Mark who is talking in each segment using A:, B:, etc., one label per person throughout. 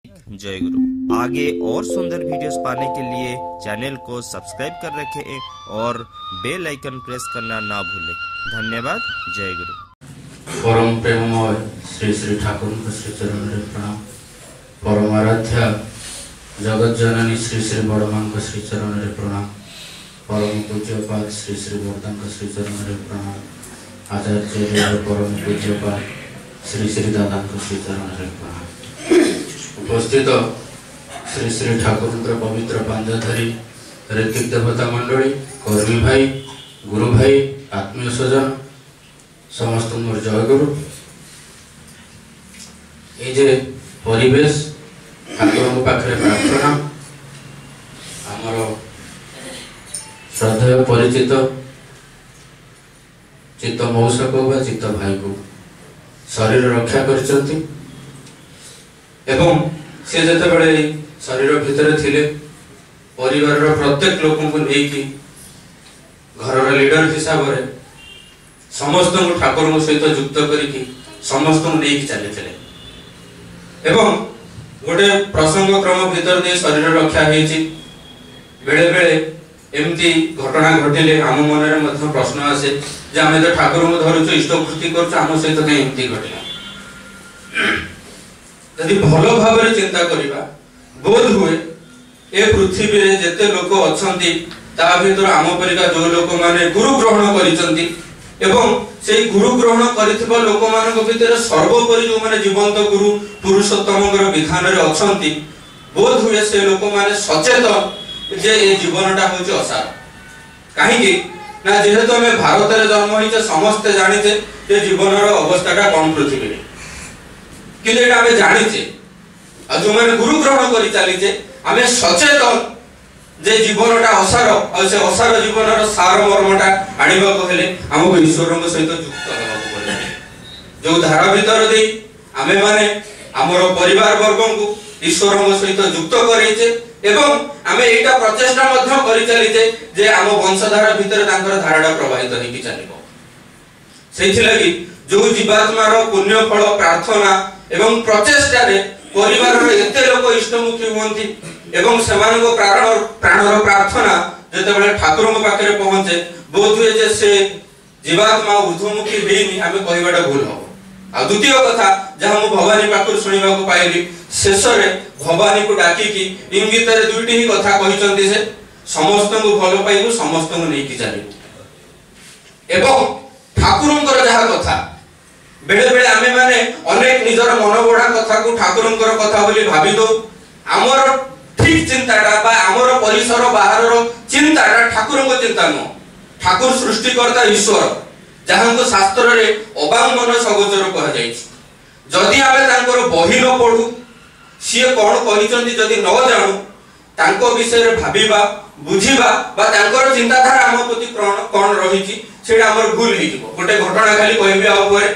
A: जय गुरु। आगे और सुंदर वीडियोस पाने के लिए चैनल को सब्सक्राइब कर रखें और बेल आइकन प्रेस करना ना भूलें। धन्यवाद। जय गुरु।
B: परम प्रेममय श्री श्री ठाकुर श्री चरण प्रणाम। परम आराध्या जगत जननी श्री श्री बड़मा श्री चरण प्रणाम। परम पूज्यपाद श्री श्री वर्धन श्री चरण प्रणाम। आचार्य परम पूज्यपाद श्री श्री दादा श्री चरण प्रणाम। उपस्थित श्री श्री ठाकुर पवित्र पांजधरी ऋतिक देवता मंडली, कर्मी भाई, गुरु भाई, आत्मीय स्वजन समस्त मोर जय गुरु। ये परिवेश ठाकुर पाखे प्रार्थना आमर श्रद्धेय परिचित चित्त मौसा को बा चित्त भाई को शरीर रक्षा कर एवं से जते बड़े शरीर भितर थिले परिवार प्रत्येक लोक को लेकी घर लीडर हिसाब से समस्त ठाकुर सहित युक्त करिकी समस्त लेकी चली एवं गोटे प्रसंग क्रम भीतर दे शरीर रक्षा हेची। बेले बेले एमती घटना घटिले आम मन में प्रश्न आसे जे आमे तो ठाकुर को धरुच इष्टपूर्ति कर आम सहित कहीं एमती घटिला। यदि भल भाव चिंता करिबा बोध हुए ए पृथ्वी रे जेते लोक अछंती ता भीतर आम परिका जो लोक माने गुरु ग्रहण करिसंती एवं से गुरु ग्रहण करिथिबा लोक मानक भीतर सर्वोपरि जो माने जीवंत गुरु पुरुषोत्तमकर विधान रे अछंती बोध हुए से लोक माने सचेत जे ए जीवनटा होची असार। काहे कि ना जेहेतु हमें भारत रे जन्म होइचे समस्त जानिते जे जीवनर अवस्थाटा कोन पृथ्वी रे किंतु एटा हमें जानिचे आ जो माने गुरु ग्रहण करि चलीचे हमें सचेतन जे जीवनटा असार आ से असार जीवनर सार मर्मटा आनिबा को हेले हमको ईश्वरଙ୍କ सहित युक्त हेबाको पड़े। जो धारा भीतर दे हमें माने हमर परिवार वर्गन को ईश्वरଙ୍କ सहित युक्त करैचे एवं हमें एटा प्रचेष्टा मध्य करि चलीचे जे हम वंशधारा भीतर तांकर धाराटा प्रवाहित होई चलीबो। सेथि लागि जो जीवात्मार पुण्य फल प्रार्थना एवं प्रचेष्टा रे परिवार रे एते लोक इष्टमुखी होंती एवं समान को प्राणर प्रार्थना जेतेबेले ठाकुर को पाखरे पहुंचे बोध हुए जे से जीवात्मा ऊर्ध्वमुखी हेनी हमें कहबाटा भूल हो। आ द्वितीय कथा जहां मु भवानी पाखर सुनिबा को पाइली शेष रे भवानी को डाकी की इंगित रे दुईटी ही कथा कहिसंती से समस्त को भलो पाइबो समस्त को नै की जानिबो एवं ठाकुरंकर जहा कथा बेले बेले आमे माने अनेक निजर मन बड़ा कथा को ठाकुरंकर कथा बोली भाबी दो हमर ठीक चिंताटा बा हमर परिसर बाहरर चिंताटा ठाकुरंक चिंता न ठाकुर सृष्टिकर्ता ईश्वर जहां को शास्त्र रे अबांगन सगोचर कह जाई। जदि आमे तांकर बही न पढु सिए कोन कहिचंती जदि न जानु तांको विषय रे भाबीबा बुझीबा बा तांकर चिंताधारा हम प्रति कोन रहिची सेडा हमर भूल हिजिबो। गोटे घटना खाली कहबे आ ऊपर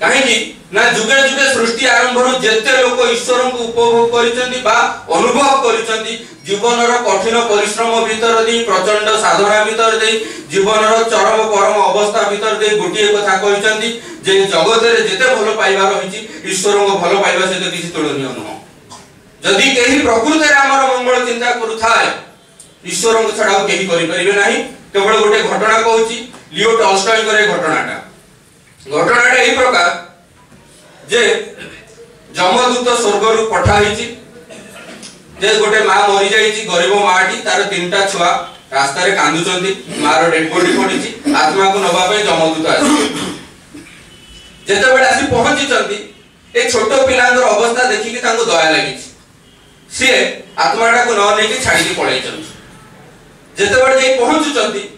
B: काहे कि ना जुगे जुगे सृष्टि आरंभ रु जेते लोक ईश्वर को उपभोग करिसंती बा अनुभव करिसंती जीवनर कठिन परिश्रम भीतर दे प्रचंड साधना भीतर दे जीवनर चरम परम अवस्था भीतर दे गोटिए कथा कहिसंती जे जगत रे जेते भलो पाइबा रहिची ईश्वर को भलो पाइबा से किछि तुलनीय न। जदि केही प्रकृति रे हमर मंगल चिंता करू थाए ईश्वर को छडा केही करि परिबे नाही। केवल गोटे घटना कहूची लियो टॉल्स्टॉय करे घटनाटा एही प्रकार जे जमदूत स्वर्ग रु पठा हिची जे गोटे मां मरि जाईची गरीब माटी तार तीनटा छुआ रास्ता रे कांदुचंती मार डेड बॉडी पडिची आत्मा को नबा पे जमदूत आसी जेते बेला आसी पहुंची चंती ए छोटो पिलांगर अवस्था देखि कि तांको दया लागिची से आत्माटा को न नेकी छाडी के पळै चंती। जेते बेला जे पहुंचु चंती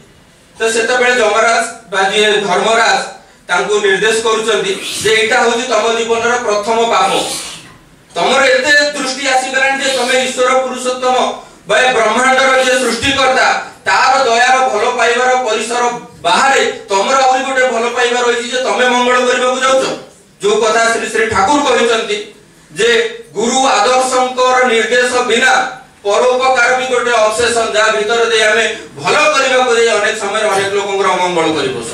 B: तो सेते बेला जमराज बाजी धर्मराज तांको निर्देश करूचंती जे एटा होची तम जीवनर प्रथम पाप तमर एते दृष्टि आसी गलान जे तमे ईश्वर पुरुषोत्तम बय ब्रह्मांडर जे सृष्टि करता तार दयार भलो पाइबार परिसर बाहरे तमर और गोटे भलो पाइबार होई जे तमे मंगल करबा को जाउछो। जो कथा श्री श्री ठाकुर कहिसंती जे गुरु आदर्शंकर निर्देश बिना परोपकार भी गोटे ऑब्सेशन जा भीतर दे हमें भलो करबा को दे अनेक समय अनेक लोकंकर अमंगल करिबो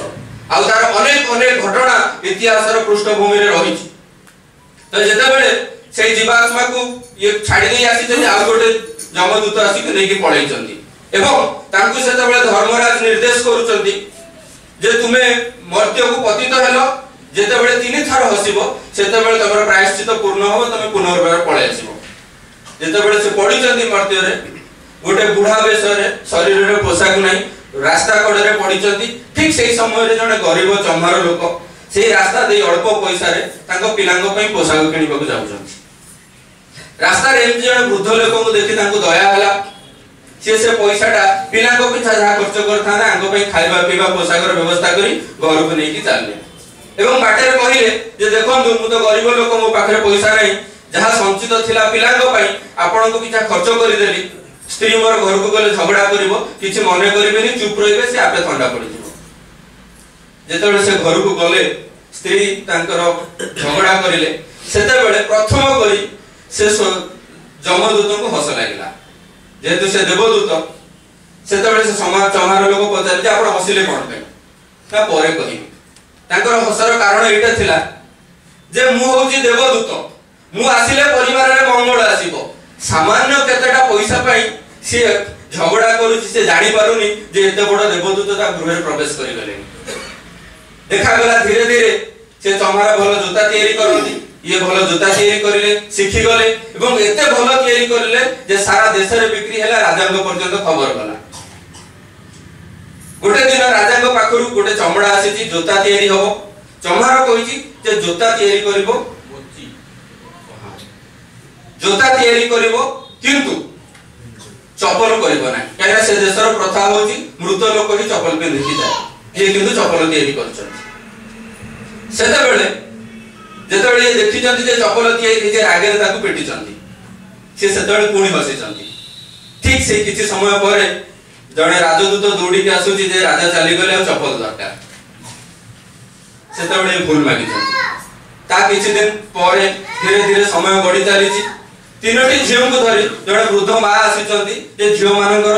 B: आउ तार अनेक अनेक घटना इतिहासर पृष्ठभूमि रे रही तो जेते बेले से जीवात्मा को ये छाड़ी नहीं आसी जे आ गोटे जमदूत आसी के लेके पळै चंदी एवं तांकु सेते बेले धर्मराज निर्देश करूचंदी जे तुमे मर्त्य को पतित हेलो जेते बेले 3 थर हसिबो सेते बेले तमर प्रायश्चित पूर्ण हो तमे पुनर्बार पळै आसीबो जेते बेले से पड़ी चंदी मर्त्य रे गोटे बुढ़ा बेश रे शरीर रे पोशाक नहीं रास्ता कड़े रे पड़ी चंदी ठीक सेही समय रे जने गरीब चम्हार लोक सेही रास्ता दे अल्प पैसा रे तांको पिलांगो पई पोशाक किनिबा को जाउचंती रास्ता रे एमती जने वृद्ध लोक को देखि तांको दया हला से पैसाटा पिलांगो पिछा जा खर्च करथा आंगो पई खाइबा पीबा पोशाक र व्यवस्था करी घर को नेकी चालले एवं बाटे रे कहिले जे देखंतु मु तो गरीब लोक मो पाखरे पैसा नहीं जहा संचित थिला पिलांगो पई आपन को पिछा खर्च करि देली स्त्री मोर घर को गले झगड़ा करिवो किछि मने करिबेनी चुप रहिबे से आपे ठंडा पड़ी जिवो जेतबेले से घर को गले स्त्री तांकर झगड़ा करिले सेते बेले प्रथम करी से जमदूत को हस लागिला जेतु से देवदूत सेते बेले से समाज चमार लोक पचार जे आपण हसिले कोन पे ता परे कहि तांकर हसर कारण एटा थिला जे मु होची देवदूत मु आसिले परिवार रे मंगल आसीबो सामान्य केतेटा पैसा पाई से झगड़ा करूची से जानि पारुनी जे एते बड़ देवदूत ता गृह रे प्रवेश करि गले देखा गला धीरे धीरे से चमारा भलो जूता तयारी करती ये भलो जूता तयारी करिले सिखि गले एवं एते भलो तयारी करिले जे सारा देश रे बिक्री हैला राजांग पर्यंत खबर गला गोटे दिन राजांग पाखरु गोटे चमड़ा आसीची जूता तयारी होबो चमारा कहिची जे जूता तयारी करिवो जूता तयारी करिवो किंतु चप्पल करिवो ना काहे से देशर प्रथा होची मृत लोक ही चप्पल पे देखि जाय ये किंतु चप्पल तयारी करछन सेते बेले जेतबेले देखि जंती जे चप्पल तयारी जे आगे ताकू पेटी जंती से सेतबेले कोणी बसि जंती ठीक से किछि समय परे जणे राजदूत दौड़ी के आसुची जे राजा चली गले और चप्पल दरकार सेतबेले भूल मागी जंती ता किछि दिन परे धीरे धीरे समय गडी चलीची तीनोटी झियो को धरी जणे वृद्ध मा आसीचंती जे झियो मानकर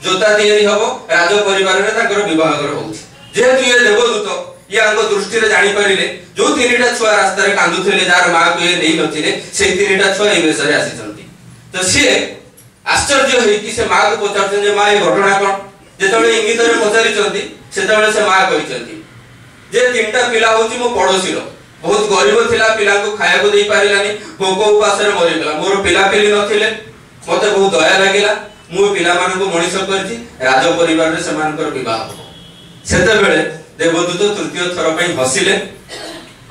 B: जोता तयारी हबो राज परिवार रे ताकर विवाह कर होउची जेतु ये देवदूत ये आंगो दृष्टि रे जानि परिले जो तीनटा छुआ रास्ता रे कांदुथिले जार मा को ये नै नथिले से तीनटा छुआ ए बेसरे आसीचंती तो से आश्चर्य होई कि से मा को पचारछन जे मा ए घटना कोन जेतबेले इंगित रे पचारिचंती सेतबेले से मा कहिचंती जे तीनटा पिला होची मो पड़ोसी रो बहुत गरीब थिला पिला को खाया को देई पारिलानी भोक उपास रे मरि गेला मोर पिला पिली नथिले मते बहुत दया लागिला मु पिला मान को मनिष करछि राज परिवार रे समानकर विवाह हो सेतबेले देवदूत तृतीय थर पई हसिले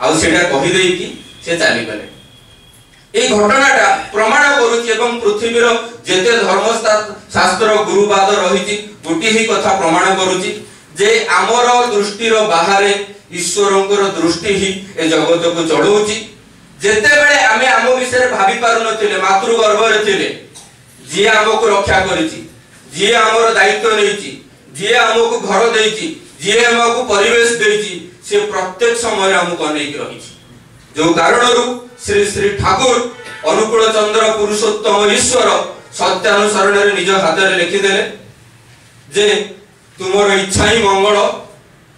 B: आ सेटा कहि देई कि से चाली गले ए घटनाटा प्रमाण करूछि एवं पृथ्वी रो जेते धर्म शास्त्र गुरुवाद रहिछि गोटी ही कथा प्रमाण करूछि जे आमर दृष्टि रो बाहरे ईश्वरंकर दृष्टि ही ए जगत को चढ़ौछि जेते बेले आमे आम विषय भाबी पारु नथिले मातृ गर्भ रे थिले जी हमको रक्षा करिछि जी हमर दायित्व नैछि जी हमको घर देइछि जी हमको परिवेश देइछि से प्रत्येक समय हमको अनेक रहिछि जो कारणरू श्री श्री ठाकुर अनुकूल चंद्र पुरुषोत्तम ईश्वर सत्यानुसरण रे निज हाथ रे लिखि देले जे तुमर इच्छा ही मंगल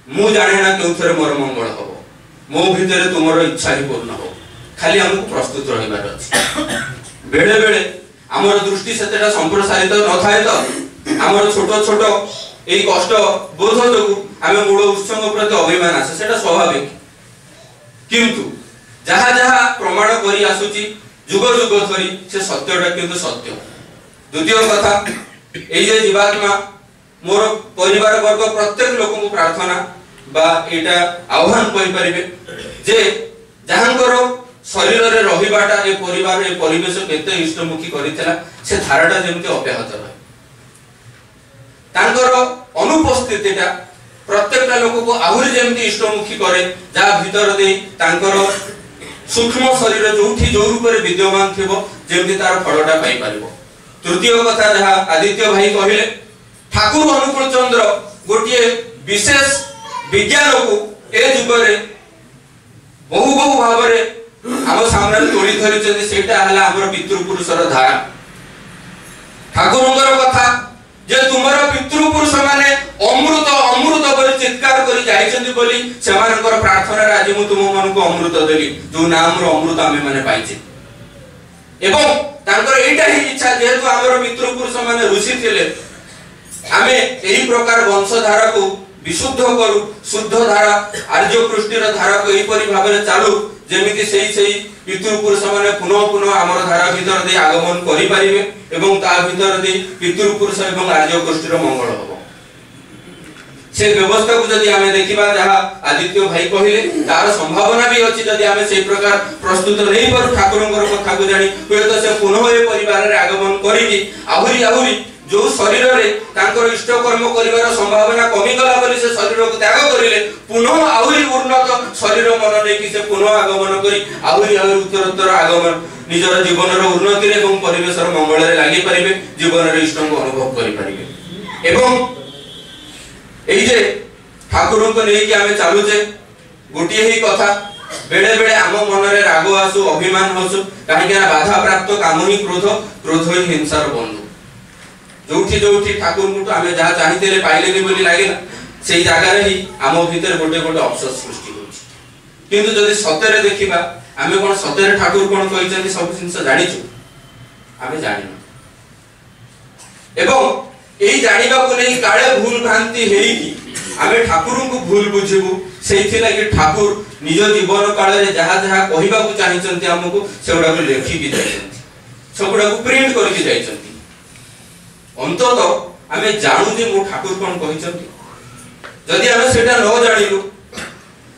B: मु जाने ना केउथरे मोर मंगल हबो मो भितरे तुमर इच्छा ही पूर्ण हो खाली हमको प्रस्तुत रहिबार अछि बेले बेले हमर दृष्टि सेतेटा संप्रसारित न थाए तो हमर छोटो छोटो एई कष्ट बोध जोगु आमे मूल उत्संग प्रति अभिमान आसे सेटा स्वाभाविक किंतु जहा जहा प्रमाण करी आसुची जुग जुग धरी से सत्यटा किंतु सत्य द्वितीय कथा एई जे जीवात्मा मोर परिवार वर्ग प्रत्येक लोक को प्रार्थना बा एटा आह्वान करि परिबे जे जहांकर शरीर रे रहिबाटा ए परिवार ए परिवेश केते इष्टमुखी करितला से धाराटा जेमति अव्याहत रहे तांकर अनुपस्थितिटा प्रत्येक लोक को आहुरी जेमति इष्टमुखी करे जा भीतर दे तांकर सूक्ष्म शरीर जोठी जो रूप रे विद्यमान थिबो जेमति तार फलटा पाई परिबो तृतीय कथा जहा आदित्य भाई कहिले ठाकुर अनुकूल चंद्र गोटिए विशेष विज्ञान को ए जुग रे बहु बहु भाव रे हम सामने तोड़ी धरि चंदी सेटा हला हमर पितृपुरुषर धारा ठाकुरंगर कथा जे तुमर पितृपुरुष माने अमृत अमृत पर चित्कार करी जाइचंदी बोली सेमानकर प्रार्थना रे आज मु तुम मन को अमृत देली जो नाम रो अमृत आमे माने पाइचे एवं तांकर एटा ही इच्छा जेहेतु हमर पितृपुरुष माने ऋषि थिले आमे एही प्रकार वंशधारा को विशुद्ध करू शुद्ध धारा आर्य कृष्णीर धारा को एही परि भाबरे चालू जेमिति सेही पितृपुरुष माने पुनः पुनः हमर धारा भीतर दे आगमन करि परिबे एवं ता भीतर दे पितृपुरुष एवं आर्य कृष्णीर मंगल हो से व्यवस्था को जदि हमें देखिबा जहा आदित्य भाई कहिले तार संभावना भी अछि जदि हमें से प्रकार प्रस्तुत नहीं पर ठाकुरंकर कथा को जानी होय तो से पुनः ए परिवार रे आगमन करिकि आहुरी जो शरीर रे तांकर इष्ट कर्म करिवार संभावना कमी गला बोली से शरीर को त्याग करिले पुनः आहुरी उन्नत शरीर मन नै कि से पुनः आगमन करी आहुरी उत्तरोत्तर आगमन निजर जीवन रो उन्नति रे एवं परिवेश रो मंगल रे लागि परिबे जीवन रे इष्ट को अनुभव करि परिबे एवं एही जे ठाकुरन को नै कि हमें चालू जे गोटिए ही कथा बेले बेले आम मन रे राग आसु अभिमान होसु काहे कि बाधा प्राप्त काम ही क्रोध ही हिंसार बंधु जोठी जोठी ठाकुर को हमें जहा चाहिते ले पाइले नि बोली लागिला सेही जागा रे ही आम भीतर गोटे गोटे अफसोस सृष्टि होछि किंतु जदि सतेरे देखिबा हमें कोन सतेरे ठाकुर कोन कहिसेंती सब जिंस जानिछु हमें जानिनु एवं एही जानिबा को नै काळे भूल भ्रांति हेई कि हमें ठाकुर को भूल बुझिबु सेही लागि ठाकुर निज जीवन काल रे जहा जहा कहिबा को चाहिचंती हमकु सेउडा को लेखि कि जाइछंती सबुडा को प्रिंट करके जाइछंती अंतत हमें जानू जे मो ठाकुर कोन कहिचंती जदि हमें सेटा न जानिलु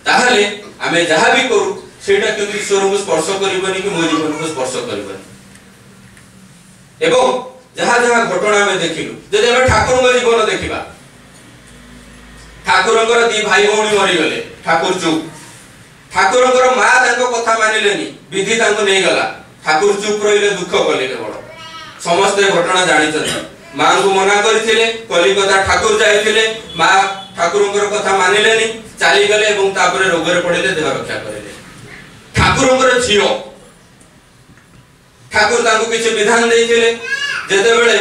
B: ताहले हमें जहा भी करू सेटा केउ ईश्वर को स्पर्श करिबनी कि मो जीवन को स्पर्श करिबनी एवं जहा जहा घटना में देखिलु जदि हमें ठाकुर को जीवन देखिबा ठाकुरंकर दी भाई भौणी मरि गले ठाकुर चुप ठाकुरंकर मां ताको कथा मानिलेनी विधि ताको नै गला ठाकुर चुप रहिले दुख कले केवल समस्त घटना जानिछथि मां को मना करथिले कलिकता ठाकुर जाइथिले मां ठाकुरंकर कथा मानिलेनी चाली गले एवं तापरे रोगरे पड़िले देह रक्षा करिले ठाकुरंकर झियो ठाकुर ताको किछ विधान देइथिले जेते बेले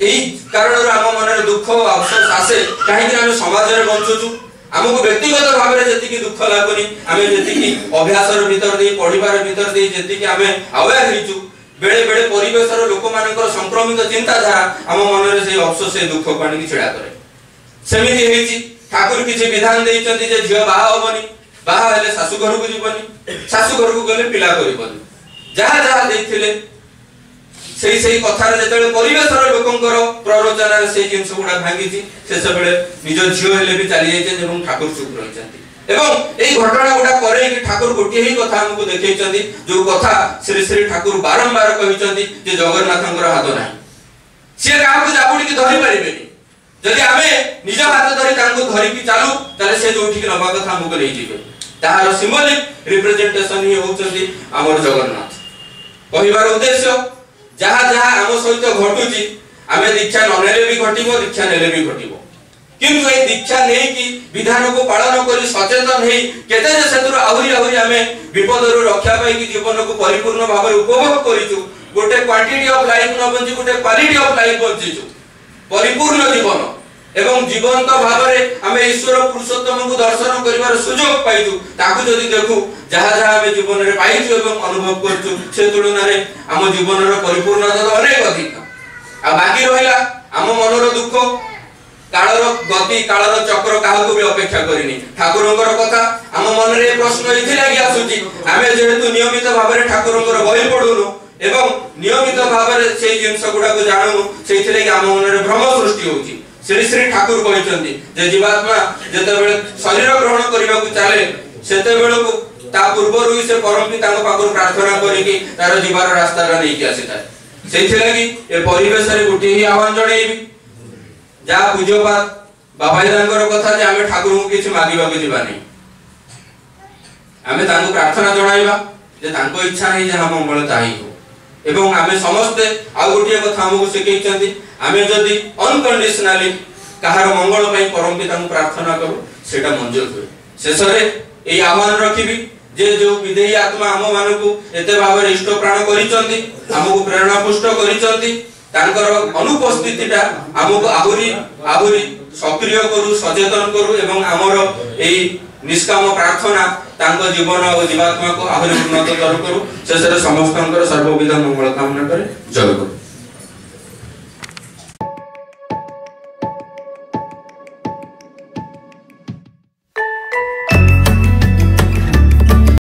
B: एही कारण आम मन रे दुख अवसर आसे काहे कि हम समाज रे बंचुछु हमको व्यक्तिगत भाव रे जति कि दुख लागोनी हमें जति कि अभ्यास रे भीतर दे पढिबार भीतर दे जति कि हमें अवेयर हिचु बेले बेले परिवेश रो लोक मानकर संक्रमित चिंता धारा हम मन रे से अवसर से दुख पानी कि छिड़ा करे सेमिति हेची ठाकुर किछि विधान देइचंती जे झियो बाहा होबनी बाहा हेले सासु घर को जीवनी सासु घर को गले पिला करिबनी जहा जहा देइथिले सेही कथा रे जेतले परिवेश रो लोकंकर प्ररोचना रे सेही जिंस गुडा भांगीची शेष बेले निज झियो हेले भी चली जाइछे एवं ठाकुर चुप रहिचंती एवं एही घटना गुडा करे कि ठाकुर गोटे ही कथा हमको देखैचंती जो कथा श्री श्री ठाकुर बारंबार कहिचंती जे जगन्नाथंकर हाथ नाही से काहू जाबुडी कि धरि परिबेनी जदि हमें निज हाथ धरि तांको धरि कि चालू ताले से जोठी कि नबा कथा हमको ले जिवे ताहार सिंबलिक रिप्रेजेंटेशन ही होचंती हमर जगन्नाथ कहिबार उद्देश्य जहा जहा हम सहित घटुची हमें दीक्षा ननेले भी घटिबो दीक्षा नेले भी घटिबो किंतु ए दीक्षा नै कि विधान को पालन करी सचेतन हेई केते जे सेतुर आहुरी आहुरी हमें विपद रो रक्षा पाई कि जीवन को परिपूर्ण भाव रे उपभोग करिचु गोटे क्वांटिटी ऑफ लाइफ न बंची गोटे क्वालिटी ऑफ लाइफ बंचीचु परिपूर्ण जीवन एवं जीवंत भाव रे हमें ईश्वर पुरुषोत्तम को दर्शन करिवार सुयोग पाइचु ताकू जदि देखु जहा जहा हमें जीवन रे पाइचु एवं अनुभव करचु से तुलना रे हम जीवन रो परिपूर्णता तो अनेक अधिक आ बाकी रहिला हम मन रो दुख कालर गति कालर चक्र काहको भी अपेक्षा करिनी ठाकुरंकर कथा हम मन रे प्रश्न इथि लागि आसुची हमें जेहेतु नियमित भाव रे ठाकुरंकर बहि पढुनु एवं नियमित भाव रे से जिंस गुडा को जानुनु सेथि लागि हम मन रे भ्रम सृष्टि होची श्री श्री ठाकुर कहिसंती जे जीवात्मा जेते बेले शरीर ग्रहण करिबा को चाले सेते बेले को ता पूर्व रुई से परम पिता को पाकर प्रार्थना करी कि तार जीवार रास्ता रा नै कि आसीता सेथि लागि ए परिवेश रे गुटी ही आह्वान जणैबी जा पूज्यपाद बाबाई दांगर कथा जे हमें ठाकुर को किछ मागिबा को जीवा नै हमें तांको प्रार्थना जणाइबा जे तांको इच्छा नै जे हम मंगल ताही हो एवं हमें समस्त आ गोटिए कथा हमको सिखैचंती हमें जदि अनकंडीशनली कहार मंगल पई परम पिता को प्रार्थना करू सेटा मंजूर होय शेष रे एई आह्वान रखिबी जे जो विदेही आत्मा हम मानकु एते भाव इष्ट प्राण करिचंती हमकु प्रेरणा पुष्ट करिचंती तांकर अनुपस्थितिटा हमकु आहुरी आहुरी सक्रिय करू सचेतन करू एवं हमर एई निष्काम प्रार्थना तांको जीवन और जीवात्मा को आहुरी उन्नत करू शेष समस्त सर्वविध मंगल कामना करे जय गुरु।